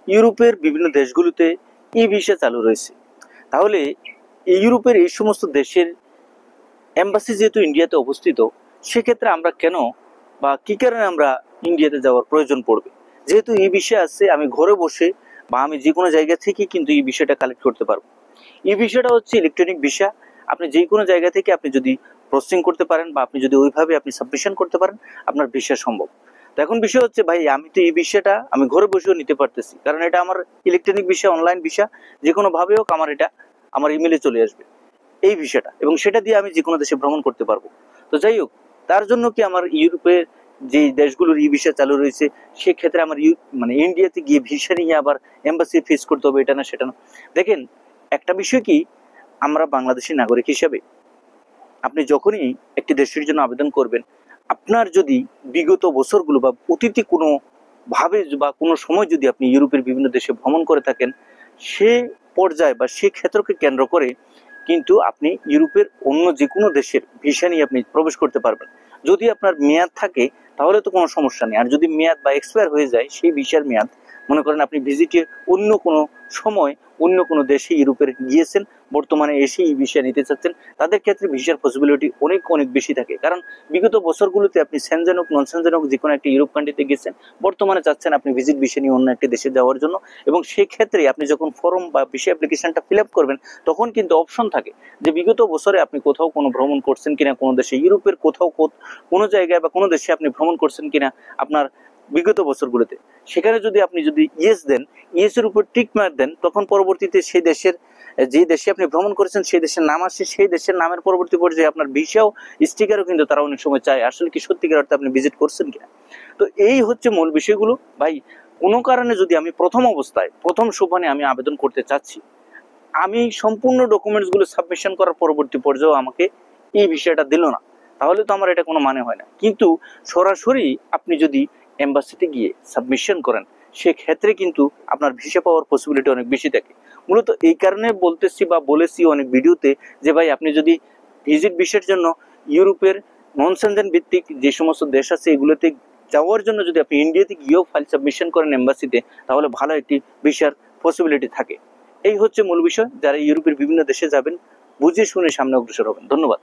ইউরোপের বিভিন্ন দেশগুলোতে ই ভিসা চালু রয়েছে। তাহলে ইউরোপের এই সমস্ত দেশের এম্বাসি যেহেতু ইন্ডিয়াতে অবস্থিত, সেক্ষেত্রে আমরা কেন বা কি কারণে আমরা ইন্ডিয়াতে যাওয়ার প্রয়োজন পড়বে? যেহেতু ই ভিসা আছে, আমি ঘরে বসে বা আমি যে কোনো জায়গা থেকে কিন্তু এই বিষয়টা কালেক্ট করতে পারবো। ই ভিসাটা হচ্ছে ইলেকট্রনিক ভিসা। আপনি যে কোনো জায়গা থেকে আপনি যদি প্রসেসিং করতে পারেন বা আপনি যদি ওইভাবে আপনি সাবমিশন করতে পারেন, আপনার ভিসা সম্ভব। তো এখন বিষয় হচ্ছে ভাই, আমি তো এই ভিসাটা আমি ঘরে বসেও নিতে পারতেছি, কারণ এটা আমার ইলেকট্রনিক ভিসা, অনলাইন ভিসা। যে কোনো ভাবে হোক আমার এটা আমার ইমেলে চলে আসবে এই ভিসাটা, এবং সেটা দিয়ে আমি যে কোনো দেশে ভ্রমণ করতে পারবো। তো যাই হোক, তার জন্য কি আমার ইউরোপের যে দেশগুলোর ই ভিসা চালু রয়েছে, সেক্ষেত্রে আমার মানে ইন্ডিয়াতে গিয়ে ভিসা নিয়ে আবার এম্বাসি ফেস করতে হবে? এটা না সেটা না। দেখেন, একটা বিষয় কি, আমরা বাংলাদেশী নাগরিক হিসাবে আপনি যখনই একটি দেশের জন্য আবেদন করবেন, আপনার যদি বিগত বছরগুলো বা অতীতে কোনো ভাবে বা কোনো সময় যদি আপনি ইউরোপের বিভিন্ন দেশে ভ্রমণ করে থাকেন, সে পর্যায়ে বা সে ক্ষেত্রকে কেন্দ্র করে কিন্তু আপনি ইউরোপের অন্য যে কোনো দেশের ভিসা নিয়ে আপনি প্রবেশ করতে পারবেন। যদি আপনার মেয়াদ থাকে তাহলে তো কোনো সমস্যা নেই, আর যদি মেয়াদ বা এক্সপায়ার হয়ে যায় সেই ভিসার মেয়াদ, মনে করেন আপনি ভিজিটে অন্য কোনো সময় অন্য কোনো দেশে ইউরোপের গিয়েছেন, বর্তমানে এসে এই ভিসা নিতে চাচ্ছেন, তাদের ক্ষেত্রে ভিসার পসিবিলিটি অনেক অনেক বেশি থাকে। কারণ বিগত বছরগুলোতে আপনি সেনজেন হোক নন সেনজেন হোক যে কোনো একটা ইউরোপ কান্ট্রিতে গেছেন, বর্তমানে চাচ্ছেন আপনি ভিজিট ভিসা নিয়ে অন্য একটি দেশে যাওয়ার জন্য, এবং সেক্ষেত্রে আপনি যখন ফর্ম বা ভিসা অ্যাপ্লিকেশনটা ফিল আপ করবেন, তখন কিন্তু অপশন থাকে যে বিগত বছরে আপনি কোথাও কোনো ভ্রমণ করছেন কিনা, কোনো দেশে ইউরোপের কোথাও কোনো জায়গায় বা কোনো দেশে আপনি ভ্রমণ করছেন কিনা আপনার বিগত বছরগুলোতে। সেখানে যদি আপনি ইয়েস দেন, ইয়েসের উপর টিক মার্ক দেন, তখন পরবর্তীতে সেই দেশের যে দেশে আপনি ভ্রমণ করেছেন সেই দেশের নাম আসে, সেই দেশের নামের পরবর্তী পর্যায়ে আপনার ভিসাও স্টিকারও কিন্তু তারা অনেক সময় চায় আসলে কি সত্যিকার অর্থে আপনি ভিজিট করছেন কিনা। তো এই হচ্ছে মূল বিষয়গুলো ভাই। কোনো কারণে যদি আমি প্রথম অবস্থায় প্রথম সোপানে আমি আবেদন করতে চাচ্ছি, আমি সম্পূর্ণ ডকুমেন্টস গুলো সাবমিশন করার পরবর্তী পর্যায়েও আমাকে এই বিষয়টা দিল না, তাহলে তো আমার এটা কোনো মানে হয় না। কিন্তু সরাসরি আপনি যদি এম্বাসিতে গিয়ে সাবমিশন করেন, সেক্ষেত্রে কিন্তু আপনার ভিসা পাওয়ার পসিবিলিটি অনেক বেশি থাকে। মূলত এই কারণে বলতেছি বা বলেছি অনেক ভিডিওতে যে ভাই, আপনি যদি ভিজিট ভিসার জন্য ইউরোপের নন সেনজেন ভিত্তিক যে সমস্ত দেশ আছে এগুলোতে যাওয়ার জন্য যদি আপনি ইন্ডিয়াতে গিয়েও ফাইল সাবমিশন করেন এম্বাসিতে, তাহলে ভালো একটি ভিসার পসিবিলিটি থাকে। এই হচ্ছে মূল বিষয়। যারা ইউরোপের বিভিন্ন দেশে যাবেন, বুঝে শুনে সামনে অগ্রসর হবেন। ধন্যবাদ।